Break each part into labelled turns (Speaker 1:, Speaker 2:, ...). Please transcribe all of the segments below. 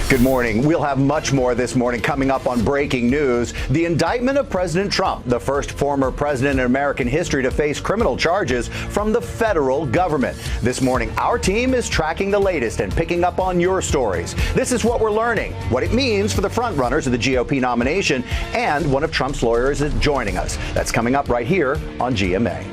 Speaker 1: Good morning. We'll have much more this morning coming up on Breaking News. The indictment of President Trump, the first former president in American history to face criminal charges from the federal government. This morning, our team is tracking the latest and picking up on your stories. This is what we're learning, what it means for the frontrunners of the GOP nomination, and one of Trump's lawyers is joining us. That's coming up right here on GMA.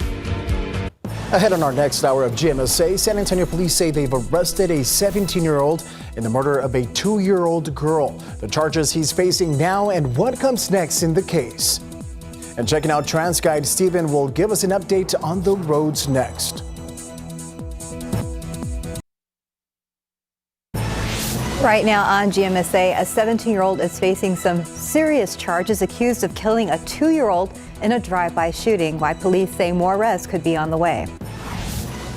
Speaker 2: Ahead on our next hour of GMSA, San Antonio police say they've arrested a 17-year-old in the murder of a 2-year-old girl. The charges he's facing now and what comes next in the case. And checking out TransGuide, Stephen will give us an update on the roads next.
Speaker 3: Right now on GMSA, a 17-year-old is facing some serious charges accused of killing a 2-year-old in a drive-by shooting. Why police say more arrests could be on the way.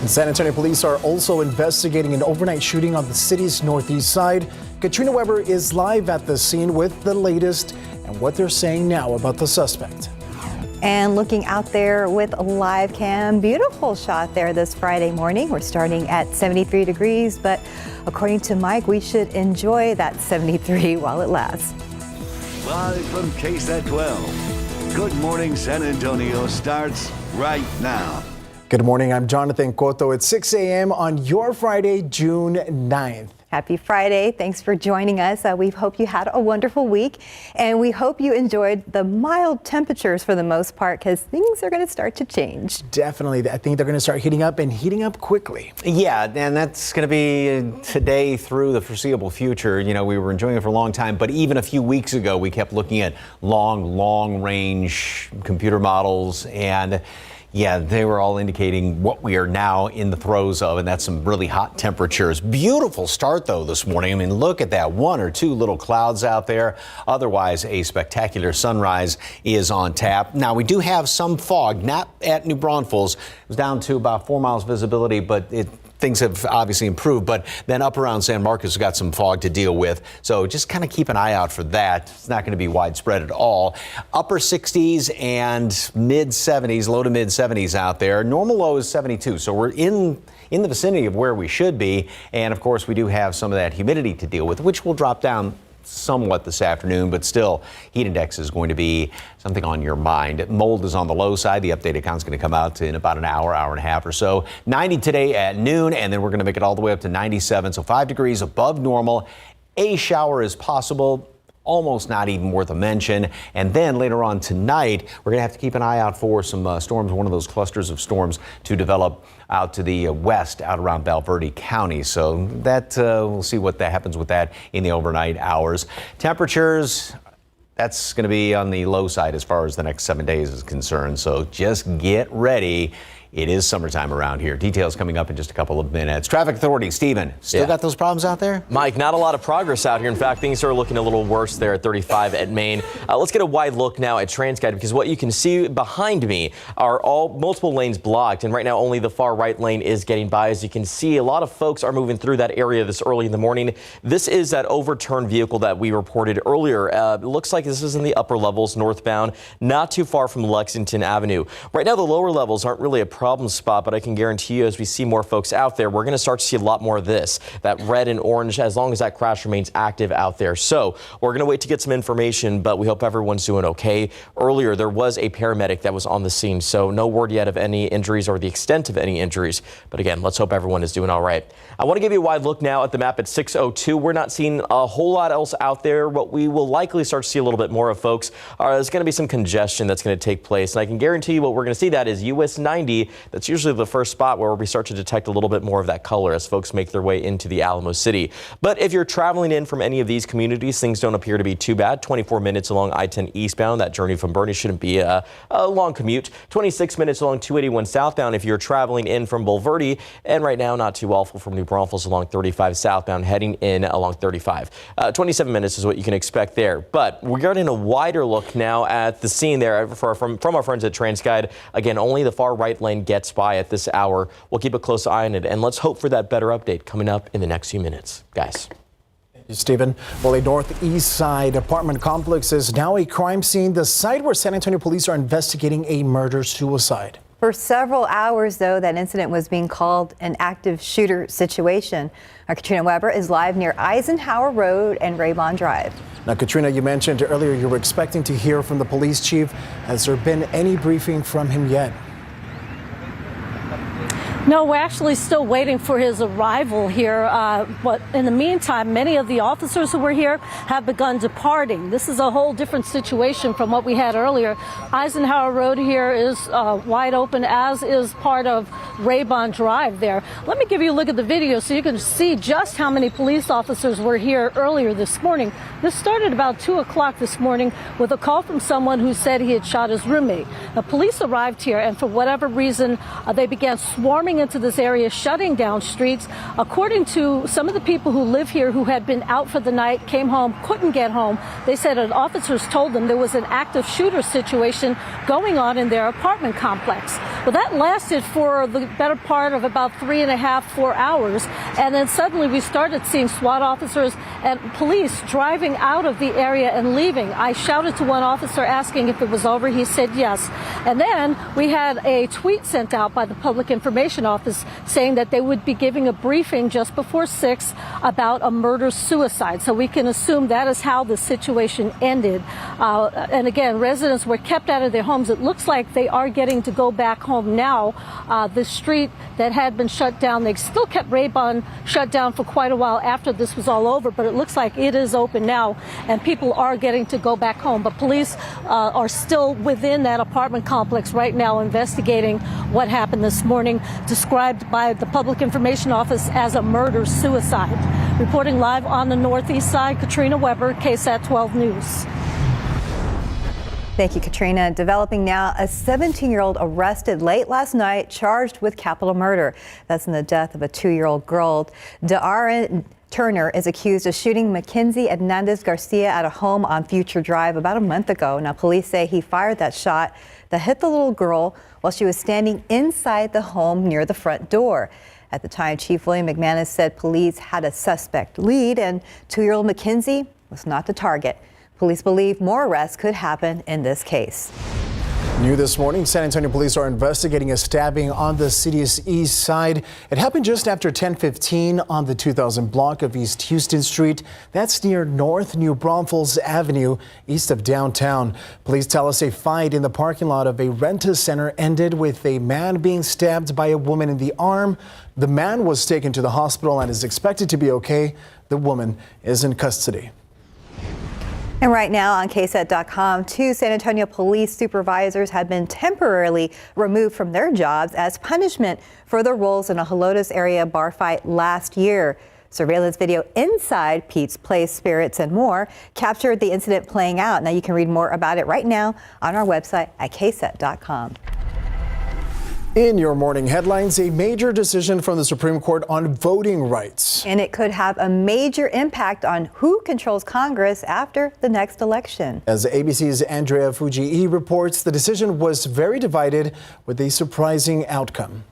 Speaker 2: And San Antonio police are also investigating an overnight shooting on the city's northeast side. Katrina Weber is live at the scene with the latest and what they're saying now about the suspect.
Speaker 3: And looking out there with a live cam, beautiful shot there this Friday morning. We're starting at 73 degrees, but according to Mike, we should enjoy that 73 while it lasts.
Speaker 4: Live from KSAT 12. Good morning, San Antonio starts right now.
Speaker 2: Good morning, I'm Jonathan Cotto. It's 6 a.m. on your Friday, June 9th.
Speaker 3: Happy Friday. Thanks for joining us. We hope you had a wonderful week, and we hope you enjoyed the mild temperatures for the most part, because things are going to start to change.
Speaker 2: Definitely. I think they're going to start heating up and heating up quickly.
Speaker 5: Yeah, and that's going to be today through the foreseeable future. You know, we were enjoying it for a long time, but even a few weeks ago, we kept looking at long range computer models, and yeah, they were all indicating what we are now in the throes of, and that's some really hot temperatures. Beautiful start, though, this morning. I mean, look at that, 1 or 2 little clouds out there. Otherwise, a spectacular sunrise is on tap. Now, we do have some fog, not at New Braunfels. It was down to about 4 miles visibility, but things have obviously improved, but then up around San Marcos, we've got some fog to deal with. So just kind of keep an eye out for that. It's not going to be widespread at all. Upper 60s and mid 70s, low to mid 70s out there. Normal low is 72. So we're in the vicinity of where we should be. And of course, we do have some of that humidity to deal with, which will drop down somewhat this afternoon, but still heat index is going to be something on your mind. Mold is on the low side. The updated count is going to come out in about an hour and a half or so. 90 today at noon, and then we're going to make it all the way up to 97, so 5 degrees above normal. A shower is possible. Almost not even worth a mention. And then later on tonight, we're going to have to keep an eye out for some storms, one of those clusters of storms to develop out to the west, out around Valverde County. So that we'll see what that happens with that in the overnight hours. Temperatures, that's going to be on the low side as far as the next 7 days is concerned. So just get ready. It is summertime around here. Details coming up in just a couple of minutes. Traffic Authority, Stephen, still got those problems out there?
Speaker 6: Mike, not a lot of progress out here. In fact, things are looking a little worse there at 35 at Main. Let's get a wide look now at TransGuide, because what you can see behind me are multiple lanes blocked. And right now, only the far right lane is getting by. As you can see, a lot of folks are moving through that area this early in the morning. This is that overturned vehicle that we reported earlier. It looks like this is in the upper levels northbound, not too far from Lexington Avenue. Right now, the lower levels aren't really a problem spot, but I can guarantee you, as we see more folks out there, we're going to start to see a lot more of this, that red and orange, as long as that crash remains active out there. So we're going to wait to get some information, but we hope everyone's doing okay. Earlier, there was a paramedic that was on the scene, so no word yet of any injuries or the extent of any injuries. But again, let's hope everyone is doing all right. I want to give you a wide look now at the map at 6:02. We're not seeing a whole lot else out there. What we will likely start to see a little bit more of, folks, there's going to be some congestion that's going to take place. And I can guarantee you what we're going to see, that is US 90. That's usually the first spot where we start to detect a little bit more of that color as folks make their way into the Alamo City. But if you're traveling in from any of these communities, things don't appear to be too bad. 24 minutes along I-10 eastbound. That journey from Bernie shouldn't be a long commute. 26 minutes along 281 southbound if you're traveling in from Bulverde. And right now, not too awful from New Braunfels along 35 southbound, heading in along 35. 27 minutes is what you can expect there. But we're getting a wider look now at the scene there from our friends at TransGuide. Again, only the far right lane gets by at this hour. We'll keep a close eye on it, and let's hope for that better update coming up in the next few minutes. Guys.
Speaker 2: Thank you, Stephen. Well, a northeast side apartment complex is now a crime scene, the site where San Antonio police are investigating a murder-suicide.
Speaker 3: For several hours, though, that incident was being called an active shooter situation. Our Katrina Weber is live near Eisenhower Road and Raybon Drive.
Speaker 2: Now, Katrina, you mentioned earlier you were expecting to hear from the police chief. Has there been any briefing from him yet?
Speaker 7: No, we're actually still waiting for his arrival here. But in the meantime, many of the officers who were here have begun departing. This is a whole different situation from what we had earlier. Eisenhower Road here is wide open, as is part of Raybon Drive there. Let me give you a look at the video so you can see just how many police officers were here earlier this morning. This started about 2 o'clock this morning with a call from someone who said he had shot his roommate. The police arrived here, and for whatever reason, they began swarming into this area, shutting down streets. According to some of the people who live here who had been out for the night, came home, couldn't get home, they said that officers told them there was an active shooter situation going on in their apartment complex. Well, that lasted for the better part of about 3.5, 4 hours. And then suddenly we started seeing SWAT officers and police driving out of the area and leaving. I shouted to one officer asking if it was over. He said yes. And then we had a tweet sent out by the Public Information Office saying that they would be giving a briefing just before 6 about a murder-suicide. So we can assume that is how the situation ended. And again, residents were kept out of their homes. It looks like they are getting to go back home now. The street that had been shut down, they still kept Raybon shut down for quite a while after this was all over, but it looks like it is open now and people are getting to go back home. But police are still within that apartment complex right now investigating what happened this morning, described by the Public Information Office as a murder-suicide. Reporting live on the northeast side, Katrina Weber, KSAT 12 News.
Speaker 3: Thank you, Katrina. Developing now, a 17-year-old arrested late last night, charged with capital murder. That's in the death of a 2-year-old girl. Da'Aaron Turner is accused of shooting Mackenzie Hernandez Garcia at a home on Future Drive about a month ago. Now, police say he fired that shot that hit the little girl while she was standing inside the home near the front door. At the time, Chief William McManus said police had a suspect lead and 2-year-old Mackenzie was not the target. Police believe more arrests could happen in this case.
Speaker 2: New this morning, San Antonio police are investigating a stabbing on the city's east side. It happened just after 10:15 on the 2000 block of East Houston Street. That's near North New Braunfels Avenue, east of downtown. Police tell us a fight in the parking lot of a rent-a-center ended with a man being stabbed by a woman in the arm. The man was taken to the hospital and is expected to be okay. The woman is in custody.
Speaker 3: And right now on KSAT.com, 2 San Antonio police supervisors have been temporarily removed from their jobs as punishment for their roles in a Helotes area bar fight last year. Surveillance video inside Pete's Place, Spirits and More captured the incident playing out. Now you can read more about it right now on our website at KSAT.com.
Speaker 2: In your morning headlines, a major decision from the Supreme Court on voting rights.
Speaker 3: And it could have a major impact on who controls Congress after the next election.
Speaker 2: As ABC's Andrea Fujii reports, the decision was very divided with a surprising outcome.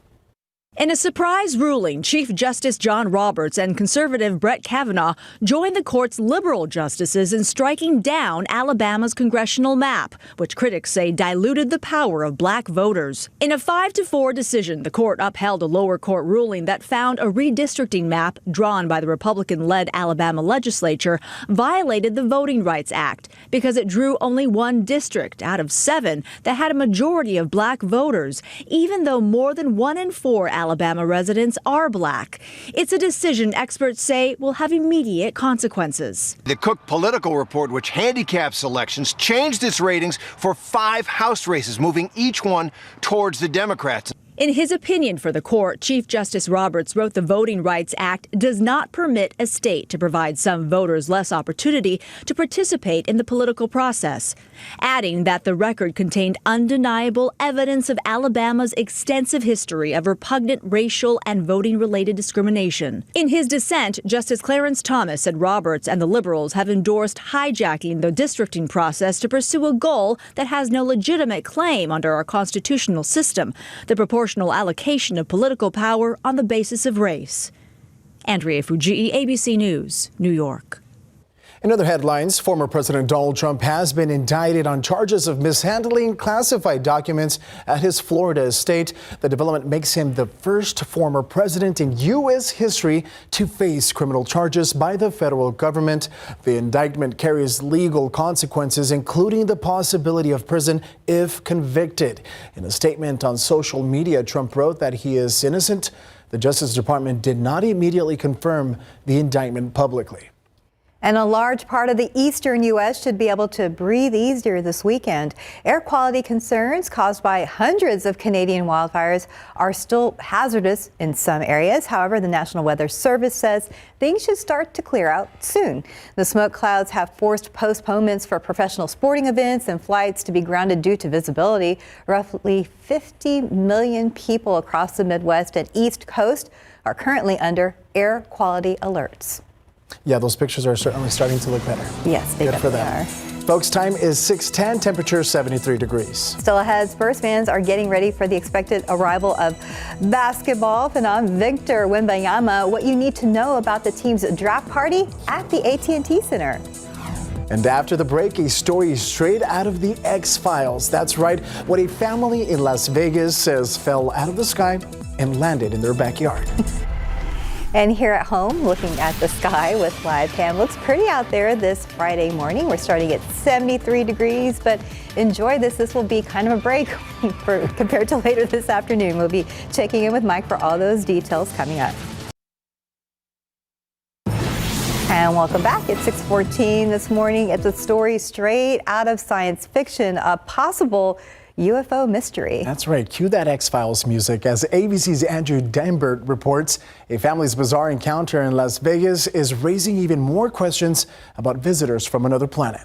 Speaker 8: In a surprise ruling, Chief Justice John Roberts and conservative Brett Kavanaugh joined the court's liberal justices in striking down Alabama's congressional map, which critics say diluted the power of black voters. In a 5-4 decision, the court upheld a lower court ruling that found a redistricting map drawn by the Republican-led Alabama legislature violated the Voting Rights Act because it drew only one district out of 7 that had a majority of black voters, even though more than 1 in 4 Alabama residents are black. It's a decision experts say will have immediate consequences.
Speaker 9: The Cook Political Report, which handicaps elections, changed its ratings for 5 House races, moving each one towards the Democrats.
Speaker 8: In his opinion for the court, Chief Justice Roberts wrote the Voting Rights Act does not permit a state to provide some voters less opportunity to participate in the political process, adding that the record contained undeniable evidence of Alabama's extensive history of repugnant racial and voting-related discrimination. In his dissent, Justice Clarence Thomas said Roberts and the liberals have endorsed hijacking the districting process to pursue a goal that has no legitimate claim under our constitutional system, the proportional allocation of political power on the basis of race. Andrea Fujii, ABC News, New York.
Speaker 2: In other headlines, former President Donald Trump has been indicted on charges of mishandling classified documents at his Florida estate. The development makes him the first former president in U.S. history to face criminal charges by the federal government. The indictment carries legal consequences, including the possibility of prison if convicted. In a statement on social media, Trump wrote that he is innocent. The Justice Department did not immediately confirm the indictment publicly.
Speaker 3: And a large part of the eastern U.S. should be able to breathe easier this weekend. Air quality concerns caused by hundreds of Canadian wildfires are still hazardous in some areas. However, the National Weather Service says things should start to clear out soon. The smoke clouds have forced postponements for professional sporting events and flights to be grounded due to visibility. Roughly 50 million people across the Midwest and East Coast are currently under air quality alerts.
Speaker 2: Yeah, those pictures are certainly starting to look better.
Speaker 3: Yes, they
Speaker 2: Good for
Speaker 3: definitely
Speaker 2: them.
Speaker 3: are.
Speaker 2: Folks, time is 6:10, temperature 73 degrees.
Speaker 3: Still ahead, Spurs fans are getting ready for the expected arrival of basketball phenom Victor Wembanyama. What you need to know about the team's draft party at the AT&T Center.
Speaker 2: And after the break, a story straight out of the X-Files. That's right, what a family in Las Vegas says fell out of the sky and landed in their backyard.
Speaker 3: And here at home, looking at the sky with live cam, looks pretty out there this Friday morning. We're starting at 73 degrees, but enjoy this. This will be kind of a break compared to later this afternoon. We'll be checking in with Mike for all those details coming up. And welcome back. It's 6:14 this morning. It's a story straight out of science fiction, a possible UFO mystery.
Speaker 2: That's right. Cue that X-Files music. As ABC's Andrew Dembert reports, a family's bizarre encounter in Las Vegas is raising even more questions about visitors from another planet.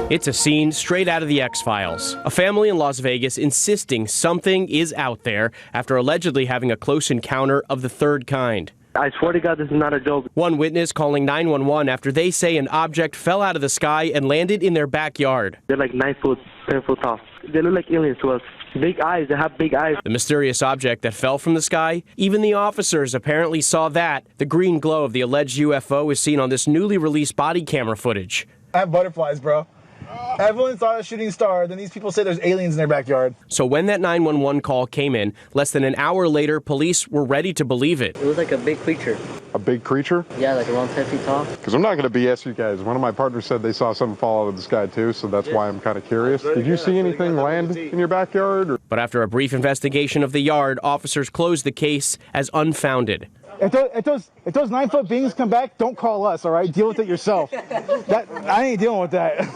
Speaker 10: It's a scene straight out of the X-Files. A family in Las Vegas insisting something is out there after allegedly having a close encounter of the third kind.
Speaker 11: I swear to God, this is not a joke.
Speaker 10: One witness calling 911 after they say an object fell out of the sky and landed in their backyard.
Speaker 11: They're like 9 foot, 10 foot tall. They look like aliens to us. Big eyes, they have big eyes.
Speaker 10: The mysterious object that fell from the sky, even the officers apparently saw that. The green glow of the alleged UFO is seen on this newly released body camera footage.
Speaker 12: I have butterflies, bro. Everyone saw a shooting star, then these people say there's aliens in their backyard.
Speaker 10: So when that 911 call came in, less than an hour later, police were ready to believe it.
Speaker 13: It was like a big creature.
Speaker 14: A big creature?
Speaker 13: Yeah, like around 10 feet tall.
Speaker 14: Because I'm not going to BS you guys. One of my partners said they saw something fall out of the sky too, so that's why I'm kind of curious. Did you see anything land in your backyard?
Speaker 10: But after a brief investigation of the yard, officers closed the case as unfounded.
Speaker 12: If those 9 foot beings come back, don't call us, all right? Deal with it yourself. I ain't dealing with that.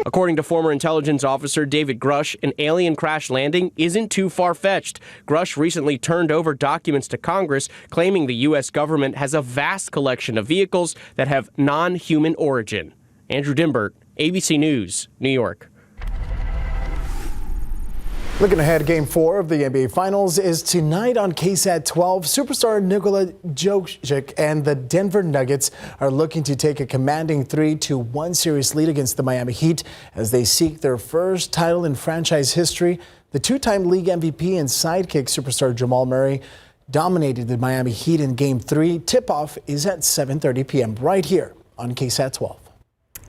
Speaker 10: According to former intelligence officer David Grush, an alien crash landing isn't too far-fetched. Grush recently turned over documents to Congress claiming the U.S. government has a vast collection of vehicles that have non-human origin. Andrew Dembert, ABC News, New York.
Speaker 2: Looking ahead, Game 4 of the NBA Finals is tonight on KSAT 12. Superstar Nikola Jokic and the Denver Nuggets are looking to take a commanding 3-1 series lead against the Miami Heat as they seek their first title in franchise history. The two-time league MVP and sidekick superstar Jamal Murray dominated the Miami Heat in Game 3. Tip-off is at 7:30 p.m. right here on KSAT 12.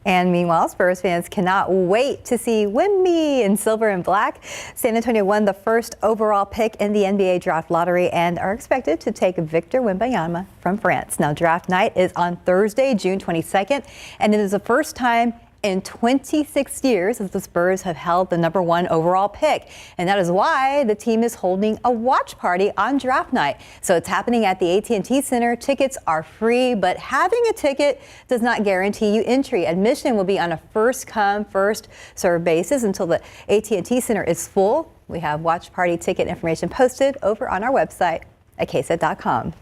Speaker 3: And meanwhile, Spurs fans cannot wait to see Wemby in silver and black. San Antonio won the first overall pick in the NBA draft lottery and are expected to take Victor Wembanyama from France. Now, draft night is on Thursday, June 22nd, and it is the first time in 26 years that the Spurs have held the #1 overall pick. And that is why the team is holding a watch party on draft night. So it's happening at the AT&T Center. Tickets are free, but having a ticket does not guarantee you entry. Admission will be on a first-come, first-served basis until the AT&T Center is full. We have watch party ticket information posted over on our website at ksat.com.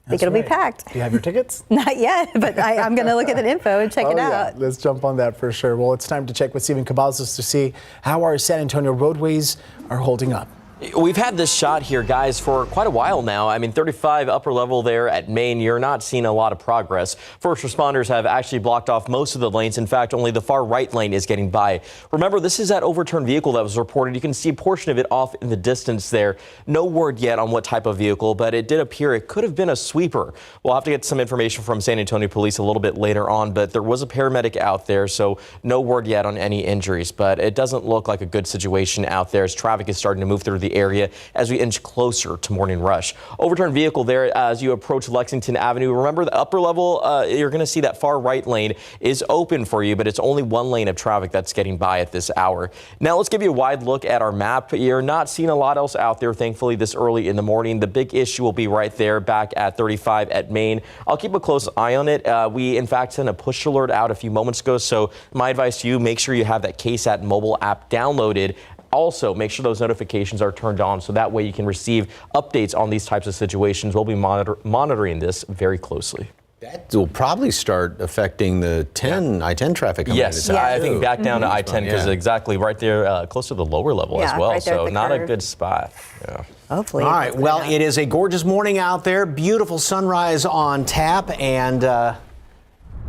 Speaker 3: I think it'll be packed.
Speaker 2: Do you have your tickets?
Speaker 3: Not yet, but I'm going to look at the info and check it out.
Speaker 2: Let's jump on that for sure. Well, it's time to check with Stephen Cavazos to see how our San Antonio roadways are holding up.
Speaker 6: We've had this shot here, guys, for quite a while now. I mean, 35 upper level there at Main. You're not seeing a lot of progress. First responders have actually blocked off most of the lanes. In fact, only the far right lane is getting by. Remember, this is that overturned vehicle that was reported. You can see a portion of it off in the distance there. No word yet on what type of vehicle, but it did appear it could have been a sweeper. We'll have to get some information from San Antonio Police a little bit later on, but there was a paramedic out there, so no word yet on any injuries. But it doesn't look like a good situation out there as traffic is starting to move through the area as we inch closer to morning rush. Overturned vehicle there as you approach Lexington Avenue. Remember, the upper level, you're going to see that far right lane is open for you, but it's only one lane of traffic that's getting by at this hour. Now let's give you a wide look at our map. You're not seeing a lot else out there, thankfully, this early in the morning. The big issue will be right there back at 35 at Main. I'll keep a close eye on it. We, in fact, sent a push alert out a few moments ago, so my advice to you, make sure you have that KSAT mobile app downloaded. Also, make sure those notifications are turned on so that way you can receive updates on these types of situations. We'll be monitoring this very closely.
Speaker 5: That will probably start affecting the I-10 traffic.
Speaker 6: Yes, I think back down to I-10 because exactly right there, close to the lower level as well. Right, so not a good spot. Yeah.
Speaker 3: Hopefully.
Speaker 5: All right. Well, it is a gorgeous morning out there. Beautiful sunrise on tap, and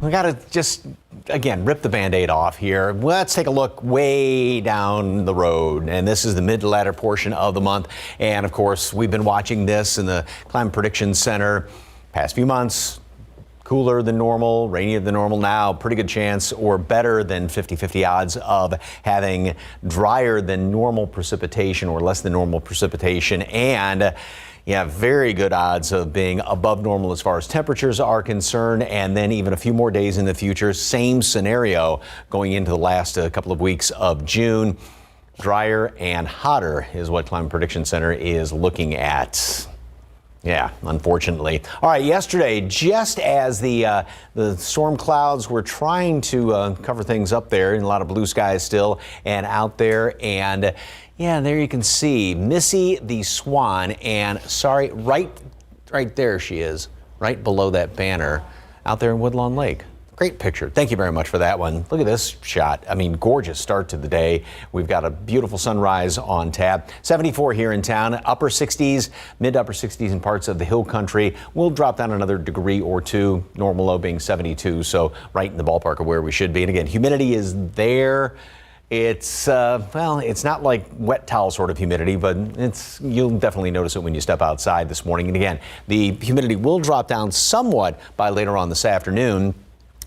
Speaker 5: we got to just, again, rip the Band-Aid off here. Let's take a look way down the road. And this is the mid to latter portion of the month. And, of course, we've been watching this in the Climate Prediction Center past few months. Cooler than normal, rainier than normal now. Pretty good chance or better than 50-50 odds of having drier than normal precipitation or less than normal precipitation. And very good odds of being above normal as far as temperatures are concerned, and then even a few more days in the future. Same scenario going into the last couple of weeks of June. Drier and hotter is what Climate Prediction Center is looking at. Yeah, unfortunately. All right, yesterday, just as the storm clouds were trying to cover things up there, and a lot of blue skies still and out there, and there you can see Missy the Swan, and right there she is, right below that banner out there in Woodlawn Lake. Great picture. Thank you very much for that one. Look at this shot. I mean, gorgeous start to the day. We've got a beautiful sunrise on tap. 74 here in town, upper 60s, mid to upper 60s in parts of the hill country. We'll drop down another degree or two, normal low being 72, so right in the ballpark of where we should be. And again, humidity is there. It's, it's not like wet towel sort of humidity, but you'll definitely notice it when you step outside this morning. And again, the humidity will drop down somewhat by later on this afternoon,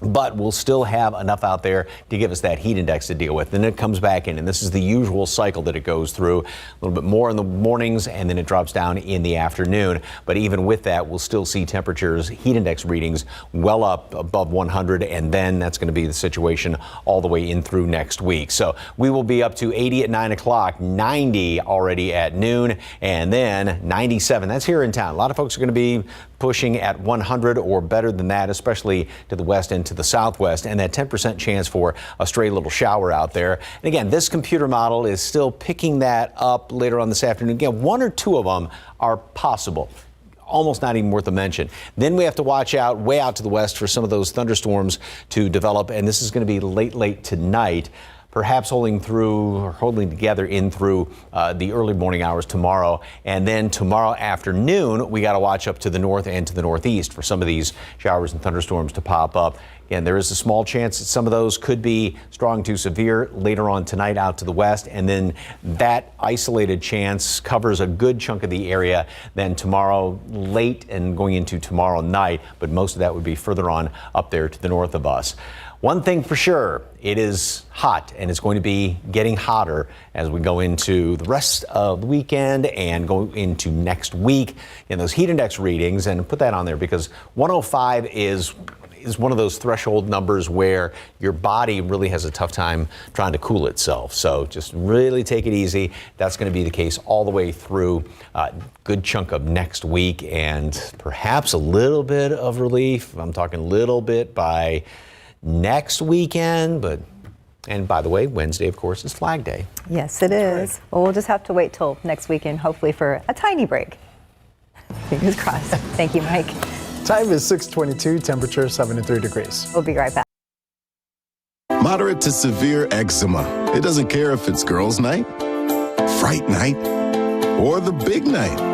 Speaker 5: but we'll still have enough out there to give us that heat index to deal with. Then it comes back in, and this is the usual cycle that it goes through. A little bit more in the mornings, and then it drops down in the afternoon. But even with that, we'll still see temperatures, heat index readings well up above 100, and then that's going to be the situation all the way in through next week. So we will be up to 80 at 9 o'clock, 90 already at noon, and then 97. That's here in town. A lot of folks are going to be pushing at 100 or better than that, especially to the west and to the southwest, and that 10% chance for a stray little shower out there. And again, this computer model is still picking that up later on this afternoon. Again, one or two of them are possible. Almost not even worth a mention. Then we have to watch out way out to the west for some of those thunderstorms to develop, and this is going to be late tonight. Perhaps holding together in through the early morning hours tomorrow. And then tomorrow afternoon, we got to watch up to the north and to the northeast for some of these showers and thunderstorms to pop up. Again, there is a small chance that some of those could be strong to severe later on tonight out to the west. And then that isolated chance covers a good chunk of the area then tomorrow late and going into tomorrow night. But most of that would be further on up there to the north of us. One thing for sure, it is hot, and it's going to be getting hotter as we go into the rest of the weekend and go into next week in those heat index readings. And put that on there because 105 is one of those threshold numbers where your body really has a tough time trying to cool itself. So just really take it easy. That's going to be the case all the way through a good chunk of next week, and perhaps a little bit of relief. I'm talking a little bit by next weekend, and by the way, Wednesday, of course, is Flag Day.
Speaker 3: Yes, it is. Well, we'll just have to wait till next weekend, hopefully, for a tiny break. Fingers crossed. Thank you, Mike.
Speaker 2: Time is 6:22, temperature 73 degrees.
Speaker 3: We'll be right back.
Speaker 15: Moderate to severe eczema. It doesn't care if it's girls' night, fright night, or the big night.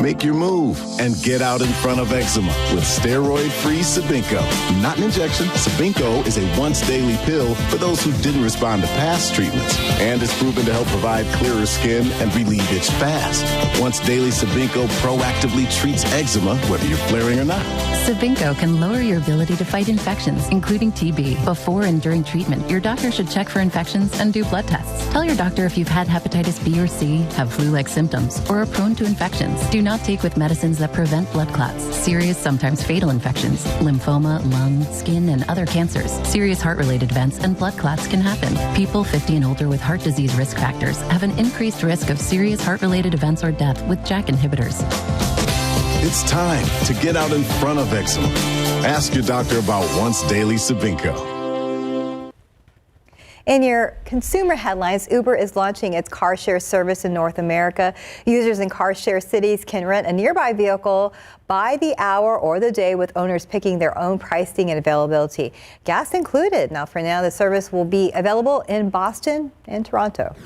Speaker 15: Make your move and get out in front of eczema with steroid-free Sabinco. Not an injection, Sabinco is a once-daily pill for those who didn't respond to past treatments and is proven to help provide clearer skin and relieve itch fast. Once-daily Sabinco proactively treats eczema whether you're flaring or not.
Speaker 16: Sabinco can lower your ability to fight infections, including TB. Before and during treatment, your doctor should check for infections and do blood tests. Tell your doctor if you've had hepatitis B or C, have flu-like symptoms, or are prone to infections. Do not take with medicines that prevent blood clots, serious, sometimes fatal infections, lymphoma, lung, skin, and other cancers. Serious heart-related events and blood clots can happen. People 50 and older with heart disease risk factors have an increased risk of serious heart-related events or death with JAK inhibitors.
Speaker 15: It's time to get out in front of eczema. Ask your doctor about once daily Sabinco.
Speaker 3: In your consumer headlines, Uber is launching its car share service in North America. Users in car share cities can rent a nearby vehicle by the hour or the day, with owners picking their own pricing and availability. Gas included. Now, for now, the service will be available in Boston and Toronto.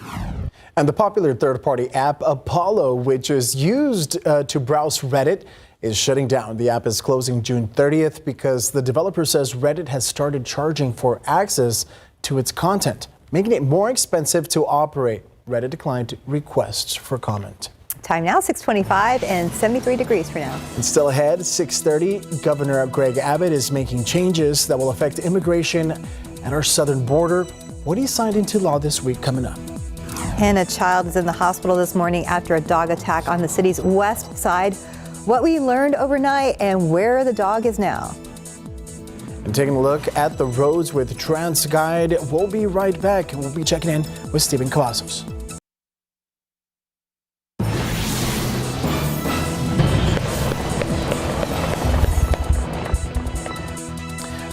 Speaker 2: And the popular third-party app Apollo, which is used to browse Reddit, is shutting down. The app is closing June 30th because the developer says Reddit has started charging for access to its content, making it more expensive to operate. Reddit declined requests for comment.
Speaker 3: Time now, 6:25 and 73 degrees for now.
Speaker 2: And still ahead, 6:30, Governor Greg Abbott is making changes that will affect immigration at our southern border. What he signed into law this week coming up.
Speaker 3: And a child is in the hospital this morning after a dog attack on the city's west side. What we learned overnight and where the dog is now.
Speaker 2: And taking a look at the roads with TransGuide. We'll be right back, and we'll be checking in with Stephen Cavazos.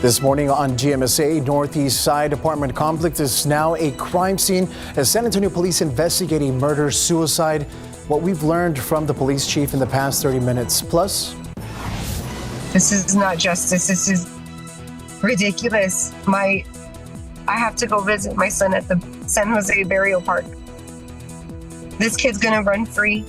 Speaker 2: This morning on GMSA, Northeast Side apartment complex is now a crime scene as San Antonio police investigate a murder-suicide. What we've learned from the police chief in the past 30 minutes. Plus,
Speaker 17: this is not justice. This is ridiculous. I have to go visit my son at the San Jose burial park. This kid's gonna run free.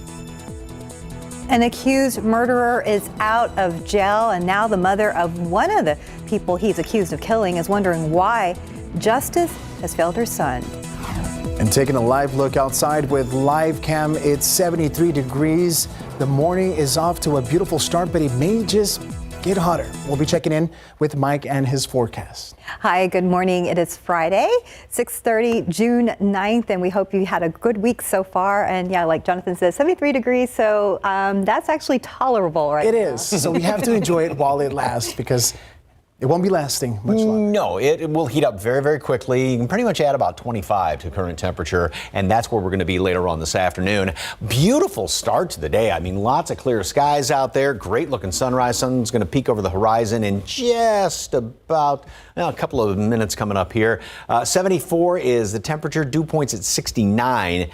Speaker 3: An accused murderer is out of jail, and now the mother of one of the people he's accused of killing is wondering why justice has failed her son.
Speaker 2: And taking a live look outside with live cam, it's 73 degrees. The morning is off to a beautiful start, but it may just get hotter. We'll be checking in with Mike and his forecast.
Speaker 3: Hi, good morning. It is Friday, 6:30, June 9th, and we hope you had a good week so far. And yeah, like Jonathan says, 73 degrees, so that's actually tolerable right now.
Speaker 2: It is, so we have to enjoy it while it lasts because it won't be lasting much longer.
Speaker 5: No, it will heat up very, very quickly. You can pretty much add about 25 to current temperature, and that's where we're going to be later on this afternoon. Beautiful start to the day. I mean, lots of clear skies out there. Great looking sunrise. Sun's going to peek over the horizon in just about a couple of minutes coming up here. 74 is the temperature. Dew point's at 69.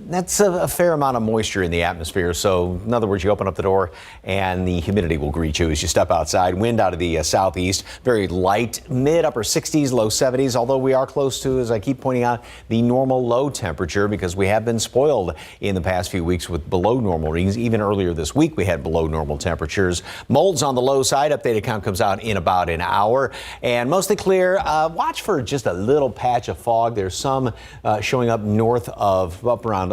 Speaker 5: That's a fair amount of moisture in the atmosphere. So, in other words, you open up the door and the humidity will greet you as you step outside. Wind out of the southeast, very light, mid-upper 60s, low 70s, although we are close to, as I keep pointing out, the normal low temperature because we have been spoiled in the past few weeks with below normal readings. Even earlier this week, we had below normal temperatures. Mold's on the low side. Updated count comes out in about an hour. And mostly clear. Watch for just a little patch of fog. There's some showing up north of, up around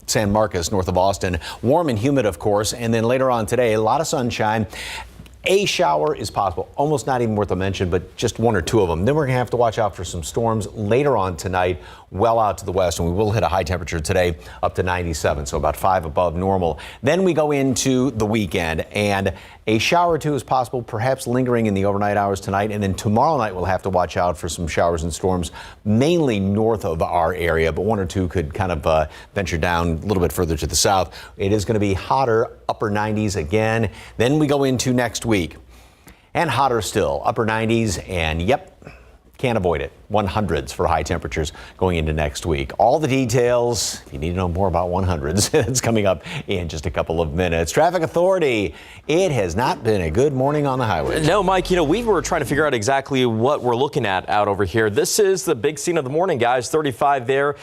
Speaker 5: San Marcos, north of Austin. Warm and humid, of course. And then later on today, a lot of sunshine. A shower is possible, almost not even worth a mention, but just one or two of them. Then we're going to have to watch out for some storms later on tonight, well out to the west, and we will hit a high temperature today up to 97, so about 5 above normal. Then we go into the weekend, and a shower or two is possible, perhaps lingering in the overnight hours tonight, and then tomorrow night we'll have to watch out for some showers and storms, mainly north of our area, but one or two could kind of venture down a little bit further to the south. It is going to be hotter, upper 90s again. Then we go into next week, and hotter still, upper 90s, and yep, can't avoid it. 100s for high temperatures going into next week. All the details, if you need to know more about 100s, it's coming up in just a couple of minutes. Traffic Authority, it has not been a good morning on the highway.
Speaker 6: No, Mike, we were trying to figure out exactly what we're looking at out over here. This is the big scene of the morning, guys. 35 there,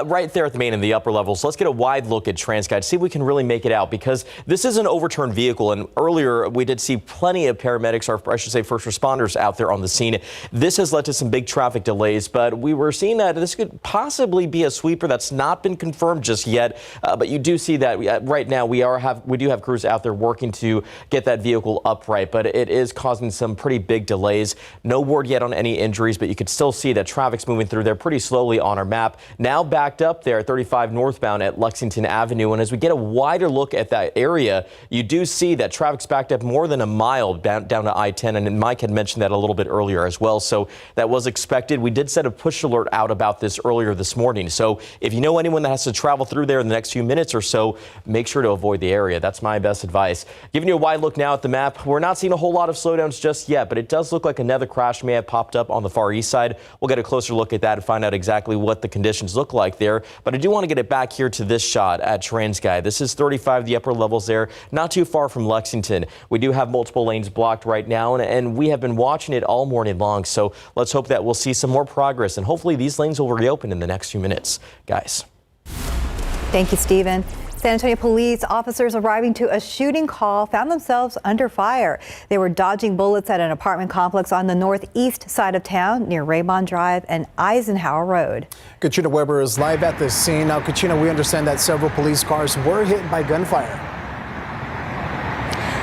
Speaker 6: right there at the main and the upper levels. Let's get a wide look at TransGuide, see if we can really make it out, because this is an overturned vehicle. And earlier we did see plenty of paramedics, or I should say first responders, out there on the scene. This has led to some big traffic delays, but we were seeing that this could possibly be a sweeper. That's not been confirmed just yet, but you do see that right now we do have crews out there working to get that vehicle upright, but it is causing some pretty big delays. No word yet on any injuries, but you could still see that traffic's moving through there pretty slowly on our map. Now backed up there at 35 northbound at Lexington Avenue, and as we get a wider look at that area, you do see that traffic's backed up more than a mile down to I-10, and Mike had mentioned that a little bit earlier as well, so that was expected. We did set a push alert out about this earlier this morning, so if you know anyone that has to travel through there in the next few minutes or so, make sure to avoid the area. That's my best advice. Giving you a wide look now at the map. We're not seeing a whole lot of slowdowns just yet, but it does look like another crash may have popped up on the far east side. We'll get a closer look at that and find out exactly what the conditions look like there, but I do want to get it back here to this shot at TransGuide. This is 35, the upper levels there, not too far from Lexington. We do have multiple lanes blocked right now, and we have been watching it all morning long, so let's hope that we'll see some more progress, and hopefully these lanes will reopen in the next few minutes. Guys.
Speaker 3: Thank you, Stephen. San Antonio police officers arriving to a shooting call found themselves under fire. They were dodging bullets at an apartment complex on the northeast side of town near Raybon Drive and Eisenhower Road.
Speaker 2: Katrina Weber is live at the scene. Now, Katrina, we understand that several police cars were hit by gunfire.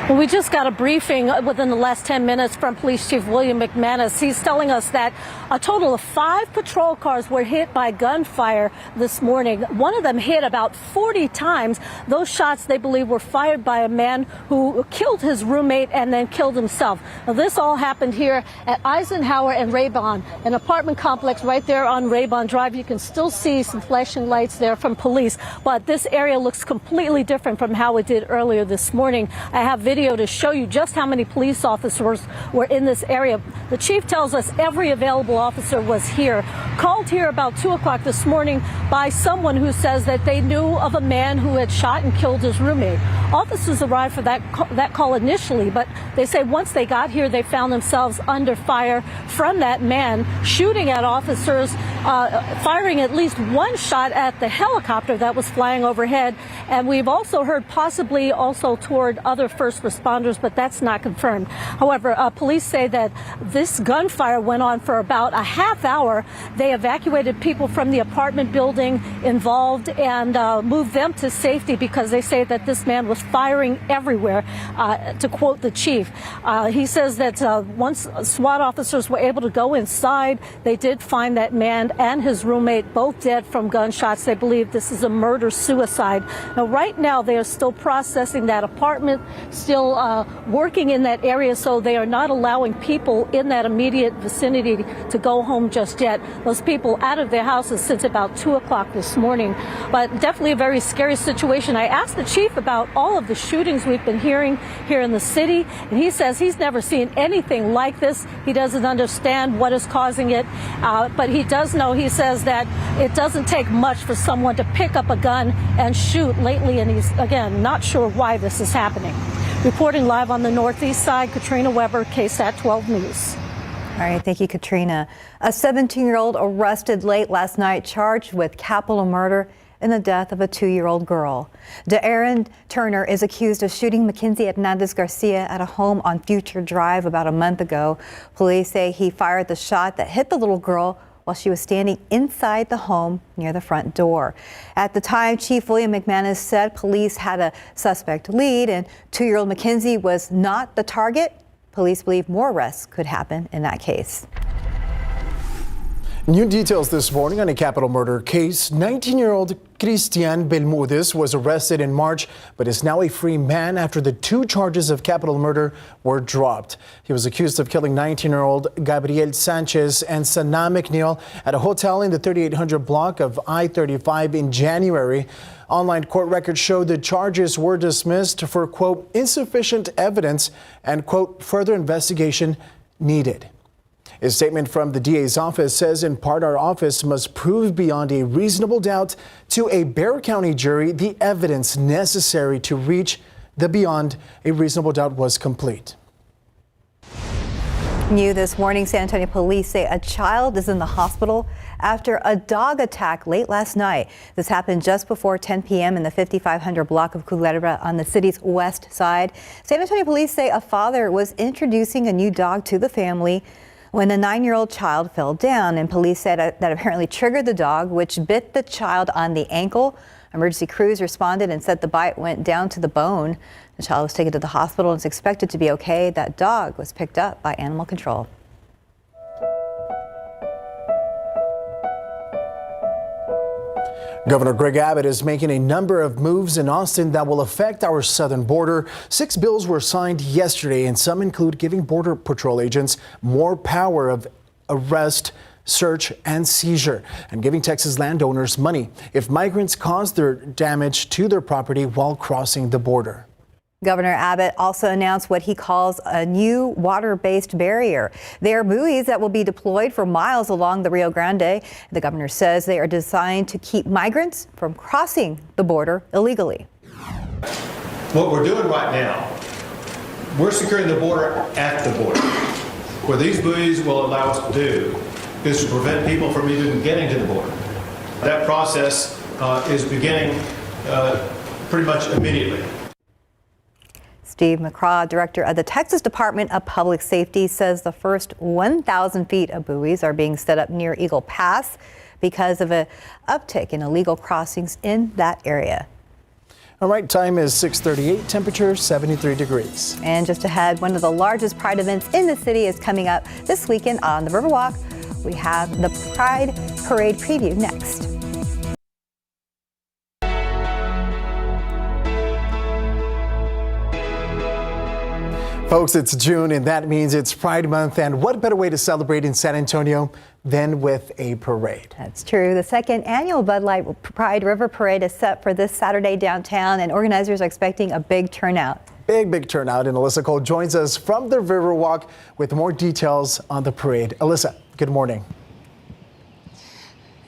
Speaker 7: Well, we just got a briefing within the last 10 minutes from Police Chief William McManus. He's telling us that a total of 5 patrol cars were hit by gunfire this morning. One of them hit about 40 times. Those shots, they believe, were fired by a man who killed his roommate and then killed himself. Now, this all happened here at Eisenhower and Raybon, an apartment complex right there on Raybon Drive. You can still see some flashing lights there from police, but this area looks completely different from how it did earlier this morning. I have video to show you just how many police officers were in this area. The chief tells us every available officer was here. Called here about 2 o'clock this morning by someone who says that they knew of a man who had shot and killed his roommate. Officers arrived for that call initially, but they say once they got here, they found themselves under fire from that man shooting at officers, firing at least one shot at the helicopter that was flying overhead. And we've also heard possibly also toward other first responders, but that's not confirmed. However, police say that this gunfire went on for about a half hour. They evacuated people from the apartment building involved and moved them to safety because they say that this man was firing everywhere, to quote the chief. He says that once SWAT officers were able to go inside, they did find that man and his roommate both dead from gunshots. They believe this is a murder-suicide. Now, right now, they are still processing that apartment, still working in that area, so they are not allowing people in that immediate vicinity to go home just yet. Those people out of their houses since about 2 o'clock this morning. But definitely a very scary situation. I asked the chief about all of the shootings we've been hearing here in the city, and he says he's never seen anything like this. He doesn't understand what is causing it, but he does know, he says, that it doesn't take much for someone to pick up a gun and shoot lately, and he's, again, not sure why this is happening. Reporting live on the northeast side, Katrina Weber, KSAT 12 News.
Speaker 3: All right, thank you, Katrina. A 17-year-old arrested late last night, charged with capital murder in the death of a 2-year-old girl. De'Aaron Turner is accused of shooting Mackenzie Hernandez Garcia at a home on Future Drive about a month ago. Police say he fired the shot that hit the little girl while she was standing inside the home near the front door. At the time, Chief William McManus said police had a suspect lead and 2-year-old Mackenzie was not the target. Police believe more arrests could happen in that case.
Speaker 2: New details this morning on a capital murder case. 19-year-old Christian Belmudez was arrested in March, but is now a free man after the 2 charges of capital murder were dropped. He was accused of killing 19-year-old Gabriel Sanchez and Sana McNeil at a hotel in the 3800 block of I-35 in January. Online court records show the charges were dismissed for, quote, insufficient evidence and, quote, further investigation needed. A statement from the DA's office says in part our office must prove beyond a reasonable doubt to a Bexar County jury the evidence necessary to reach the beyond a reasonable doubt was complete.
Speaker 3: New this morning, San Antonio police say a child is in the hospital after a dog attack late last night. This happened just before 10 p.m. in the 5500 block of Culebra on the city's west side. San Antonio police say a father was introducing a new dog to the family when a 9-year-old child fell down, and police said that apparently triggered the dog, which bit the child on the ankle. Emergency crews responded and said the bite went down to the bone. The child was taken to the hospital and is expected to be okay. That dog was picked up by animal control.
Speaker 2: Governor Greg Abbott is making a number of moves in Austin that will affect our southern border. 6 bills were signed yesterday, and some include giving Border Patrol agents more power of arrest, search, and seizure, and giving Texas landowners money if migrants cause their damage to their property while crossing the border.
Speaker 3: Governor Abbott also announced what he calls a new water-based barrier. They are buoys that will be deployed for miles along the Rio Grande. The governor says they are designed to keep migrants from crossing the border illegally.
Speaker 18: What we're doing right now, we're securing the border at the border. What these buoys will allow us to do is to prevent people from even getting to the border. That process is beginning pretty much immediately.
Speaker 3: Steve McCraw, director of the Texas Department of Public Safety, says the first 1,000 feet of buoys are being set up near Eagle Pass because of an uptick in illegal crossings in that area.
Speaker 2: All right, time is 6:38, temperature 73 degrees.
Speaker 3: And just ahead, one of the largest Pride events in the city is coming up this weekend on the Riverwalk. We have the Pride Parade preview next.
Speaker 2: Folks, it's June, and that means it's Pride Month. And what better way to celebrate in San Antonio than with a parade?
Speaker 3: That's true. The second annual Bud Light Pride River Parade is set for this Saturday downtown, and organizers are expecting a big turnout.
Speaker 2: Big turnout. And Alyssa Cole joins us from the Riverwalk with more details on the parade. Alyssa, good morning.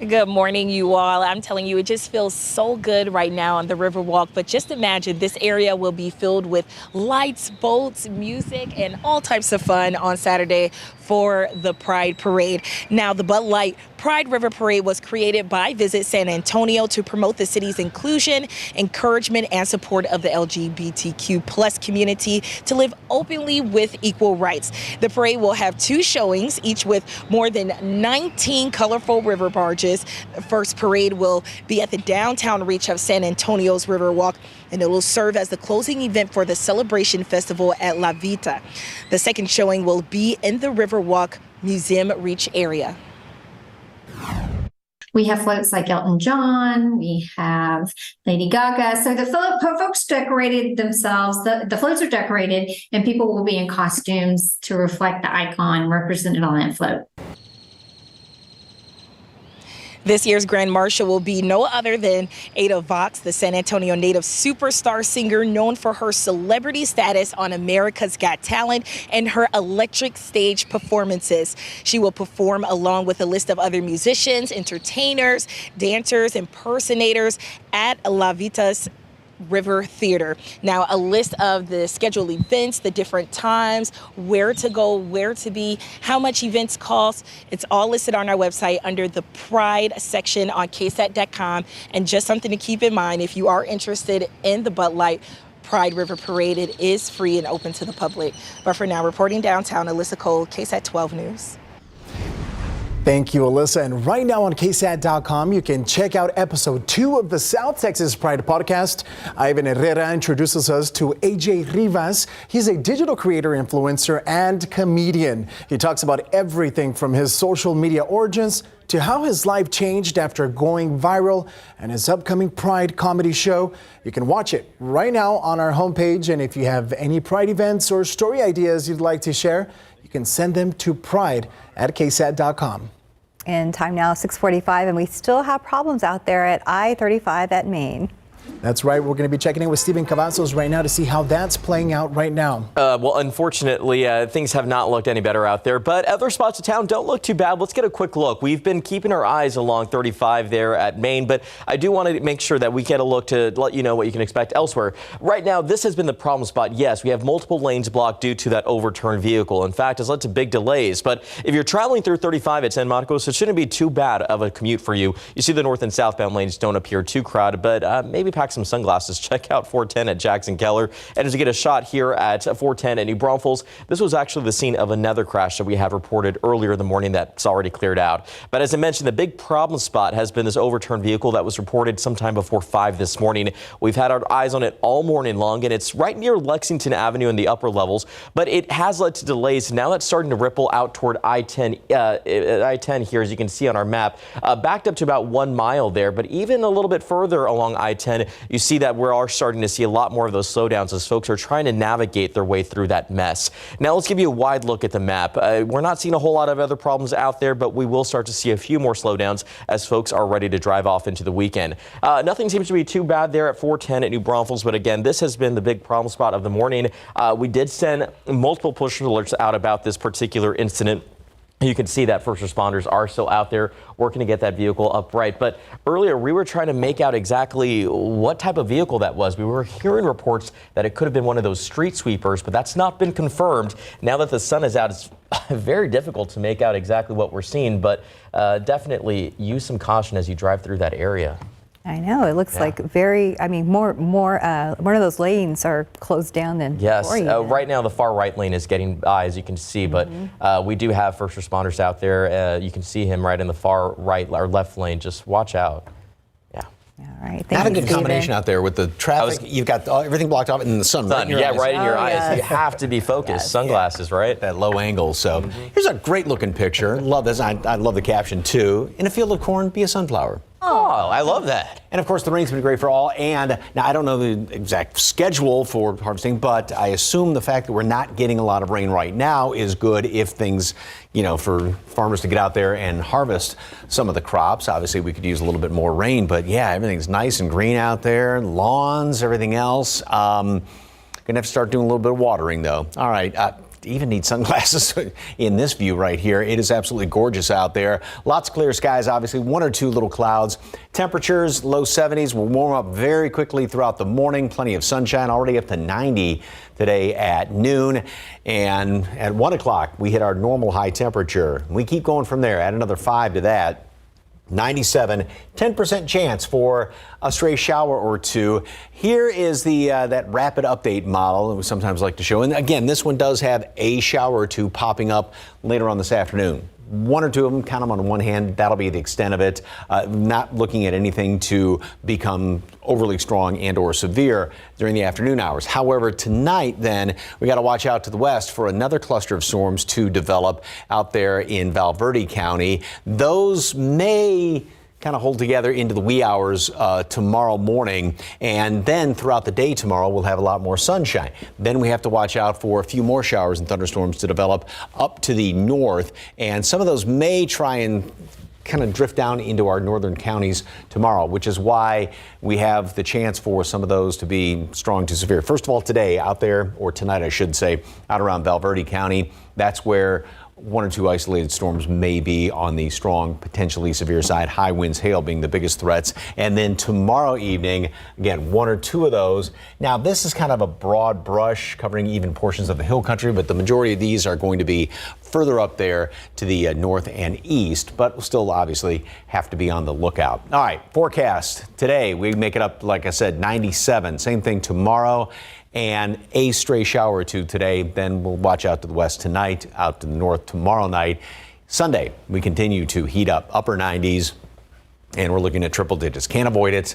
Speaker 19: Good morning, you all. I'm telling you, it just feels so good right now on the Riverwalk. But just imagine this area will be filled with lights, boats, music, and all types of fun on Saturday for the Pride Parade. Now, the Bud Light Pride River Parade was created by Visit San Antonio to promote the city's inclusion, encouragement, and support of the LGBTQ plus community to live openly with equal rights. The parade will have 2 showings, each with more than 19 colorful river barges. The first parade will be at the downtown reach of San Antonio's Riverwalk, and it will serve as the closing event for the Celebration Festival at La Vita. The second showing will be in the Riverwalk Museum Reach area.
Speaker 20: We have floats like Elton John, we have Lady Gaga. So the folks decorated themselves, the floats are decorated, and people will be in costumes to reflect the icon represented on that float.
Speaker 19: This year's Grand Marshal will be no other than Ada Vox, the San Antonio native superstar singer known for her celebrity status on America's Got Talent and her electric stage performances. She will perform along with a list of other musicians, entertainers, dancers, impersonators at La Vita's River Theater. Now, a list of the scheduled events, the different times, where to go, where to be, how much events cost. It's all listed on our website under the Pride section on ksat.com. And just something to keep in mind, if you are interested in the Bud Light Pride River Parade, it is free and open to the public. But for now, reporting downtown, Alyssa Cole, KSAT 12 News.
Speaker 2: Thank you, Alyssa. And right now on KSAT.com, you can check out episode 2 of the South Texas Pride podcast. Ivan Herrera introduces us to AJ Rivas. He's a digital creator, influencer, and comedian. He talks about everything from his social media origins to how his life changed after going viral and his upcoming Pride comedy show. You can watch it right now on our homepage. And if you have any Pride events or story ideas you'd like to share, you can send them to pride@ksat.com.
Speaker 3: And time now 6:45, and we still have problems out there at I-35 at Maine.
Speaker 2: That's right. We're going to be checking in with Stephen Cavazos right now to see how that's playing out right now.
Speaker 6: Well, unfortunately, things have not looked any better out there, but other spots of town don't look too bad. Let's get a quick look. We've been keeping our eyes along 35 there at Maine, but I do want to make sure that we get a look to let you know what you can expect elsewhere. Right now, this has been the problem spot. Yes, we have multiple lanes blocked due to that overturned vehicle. In fact, it's led to big delays. But if you're traveling through 35 at San Marcos, it shouldn't be too bad of a commute for you. You see the north and southbound lanes don't appear too crowded, but maybe pack some sunglasses. Check out 410 at Jackson Keller. And as you get a shot here at 410 at New Braunfels, this was actually the scene of another crash that we had reported earlier in the morning that's already cleared out. But as I mentioned, the big problem spot has been this overturned vehicle that was reported sometime before 5 this morning. We've had our eyes on it all morning long, and it's right near Lexington Avenue in the upper levels, but it has led to delays. Now that's starting to ripple out toward I-10 here, as you can see on our map, backed up to about 1 mile there. But even a little bit further along I-10, you see that we are starting to see a lot more of those slowdowns as folks are trying to navigate their way through that mess. Now let's give you a wide look at the map. We're not seeing a whole lot of other problems out there, but we will start to see a few more slowdowns as folks are ready to drive off into the weekend. Nothing seems to be too bad there at 410 at New Braunfels, but again, this has been the big problem spot of the morning. We did send multiple push alerts out about this particular incident. You can see that first responders are still out there working to get that vehicle upright. But earlier, we were trying to make out exactly what type of vehicle that was. We were hearing reports that it could have been one of those street sweepers, but that's not been confirmed. Now that the sun is out, it's very difficult to make out exactly what we're seeing, but definitely use some caution as you drive through that area.
Speaker 3: I know. It looks like more of those lanes are closed down than
Speaker 6: yes.
Speaker 3: before.
Speaker 6: Right now, the far right lane is getting by, as you can see, but we do have first responders out there. You can see him right in the far right or left lane. Just watch out. Yeah.
Speaker 3: All right.
Speaker 5: Not a good combination out there with the traffic. You've got everything blocked off in the sun. Right in your eyes.
Speaker 6: Right in your eyes. You have to be focused. Sunglasses, right?
Speaker 5: That low angle. So here's a great looking picture. Love this. I love the caption too. In a field of corn, be a sunflower.
Speaker 6: Oh, I love that.
Speaker 5: And of course, the rain's been great for all. And now I don't know the exact schedule for harvesting, but I assume the fact that we're not getting a lot of rain right now is good if things, for farmers to get out there and harvest some of the crops. Obviously, we could use a little bit more rain, but yeah, everything's nice and green out there, lawns, everything else. Gonna have to start doing a little bit of watering though. All right. Even need sunglasses in this view right here. It is absolutely gorgeous out there. Lots of clear skies, obviously, 1 or 2 little clouds. Temperatures, low 70s, will warm up very quickly throughout the morning. Plenty of sunshine, already up to 90 today at noon. And at 1 o'clock, we hit our normal high temperature. We keep going from there, add another 5 to that. 97, 10% chance for a stray shower or two. Here is the that rapid update model that we sometimes like to show. And again, this one does have a shower or two popping up later on this afternoon. 1 or 2 of them, count them on one hand. That'll be the extent of it. Not looking at anything to become overly strong and or severe during the afternoon hours. However, tonight then we got to watch out to the west for another cluster of storms to develop out there in Val Verde County. Those may kind of hold together into the wee hours tomorrow morning, and then throughout the day tomorrow we'll have a lot more sunshine. Then we have to watch out for a few more showers and thunderstorms to develop up to the north, and some of those may try and kind of drift down into our northern counties tomorrow, which is why we have the chance for some of those to be strong to severe. First of all, today out there, or tonight I should say, out around Val Verde County, that's where 1 or 2 isolated storms may be on the strong, potentially severe side. High winds, hail being the biggest threats. And then tomorrow evening, again, 1 or 2 of those. Now, this is kind of a broad brush covering even portions of the hill country, but the majority of these are going to be further up there to the north and east, but we'll still obviously have to be on the lookout. All right, forecast. Today, we make it up, like I said, 97. Same thing tomorrow. And a stray shower or two today. Then we'll watch out to the west tonight, out to the north tomorrow night. Sunday, we continue to heat up, upper 90s, and we're looking at triple digits. Can't avoid it.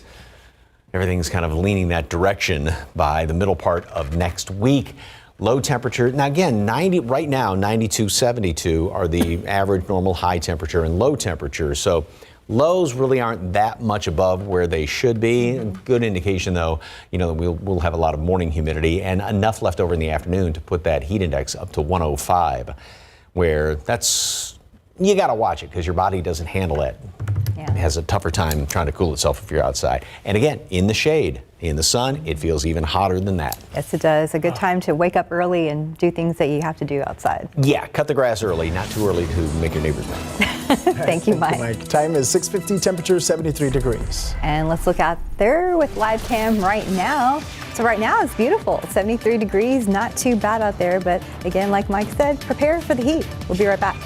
Speaker 5: Everything's kind of leaning that direction by the middle part of next week. Low temperature. Now, again, 90 right now, 92, 72 are the average normal high temperature and low temperature. So lows really aren't that much above where they should be. Good indication, though, that we'll have a lot of morning humidity and enough left over in the afternoon to put that heat index up to 105, where that's you got to watch it because your body doesn't handle it. It has a tougher time trying to cool itself if you're outside. And again, in the shade, in the sun, it feels even hotter than that.
Speaker 3: Yes, it does. A good time to wake up early and do things that you have to do outside.
Speaker 5: Yeah, cut the grass early, not too early to make your neighbors mad.
Speaker 3: Thank you, Mike.
Speaker 2: Time is 6:50, temperature 73 degrees.
Speaker 3: And let's look out there with live cam right now. So right now it's beautiful, 73 degrees, not too bad out there. But again, like Mike said, prepare for the heat. We'll be right back.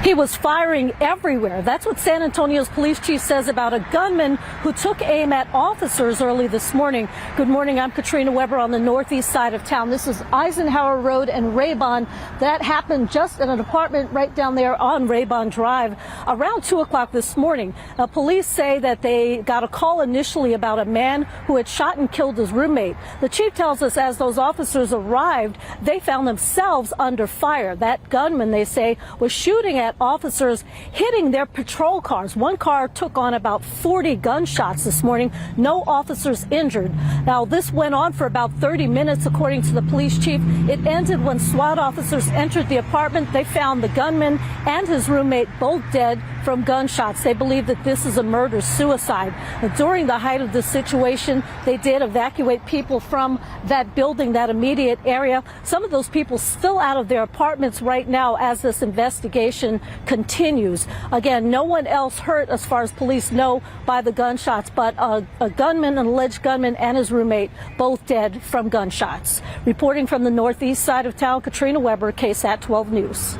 Speaker 7: He was firing everywhere. That's what San Antonio's police chief says about a gunman who took aim at officers early this morning. Good morning, I'm Katrina Weber on the northeast side of town. This is Eisenhower Road and Raybon. That happened just in an apartment right down there on Raybon Drive around 2 o'clock this morning. Police say that they got a call initially about a man who had shot and killed his roommate. The chief tells us as those officers arrived, they found themselves under fire. That gunman, they say, was shooting at officers, hitting their patrol cars. One car took on about 40 gunshots this morning. No officers injured. Now, this went on for about 30 minutes, according to the police chief. It ended when SWAT officers entered the apartment. They found the gunman and his roommate both dead from gunshots. They believe that this is a murder-suicide. During the height of the situation, they did evacuate people from that building, that immediate area. Some of those people still out of their apartments right now as this investigation continues. Again, no one else hurt as far as police know by the gunshots, but a gunman, an alleged gunman, and his roommate both dead from gunshots. Reporting from the northeast side of town, Katrina Weber, KSAT 12 News.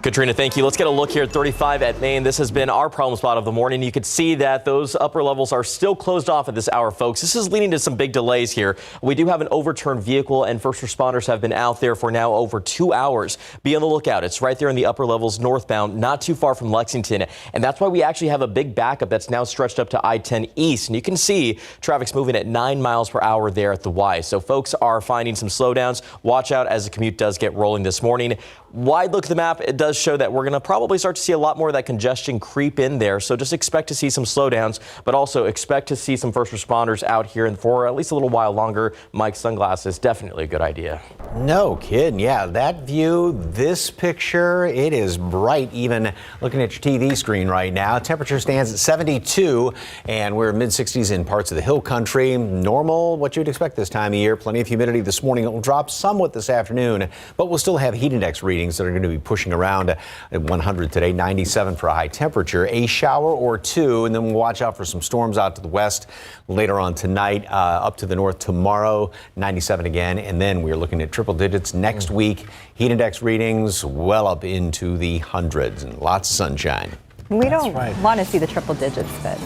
Speaker 6: Katrina, thank you. Let's get a look here at 35 at Main. This has been our problem spot of the morning. You can see that those upper levels are still closed off at this hour, folks. This is leading to some big delays here. We do have an overturned vehicle, and first responders have been out there for now over 2 hours. Be on the lookout. It's right there in the upper levels northbound, not too far from Lexington. And that's why we actually have a big backup that's now stretched up to I-10 East. And you can see traffic's moving at 9 miles per hour there at the Y. So folks are finding some slowdowns. Watch out as the commute does get rolling this morning. Wide look at the map, it does show that we're going to probably start to see a lot more of that congestion creep in there. So just expect to see some slowdowns, but also expect to see some first responders out here and for at least a little while longer. Mike's sunglasses, definitely a good idea.
Speaker 5: No kidding. Yeah, that view, this picture, it is bright even looking at your TV screen right now. Temperature stands at 72 and we're mid-60s in parts of the hill country. Normal, what you'd expect this time of year. Plenty of humidity this morning. It will drop somewhat this afternoon, but we'll still have heat index readings that are going to be pushing around at 100 today, 97 for a high temperature, a shower or two, and then we'll watch out for some storms out to the west later on tonight, up to the north tomorrow, 97 again, and then we're looking at triple digits next week. Heat index readings well up into the hundreds and lots of sunshine.
Speaker 3: We don't want to see the triple digits, but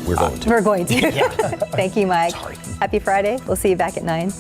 Speaker 5: we're going to.
Speaker 3: We're going to.
Speaker 5: Yeah.
Speaker 3: Thank you, Mike.
Speaker 5: Sorry.
Speaker 3: Happy Friday. We'll see you back at 9.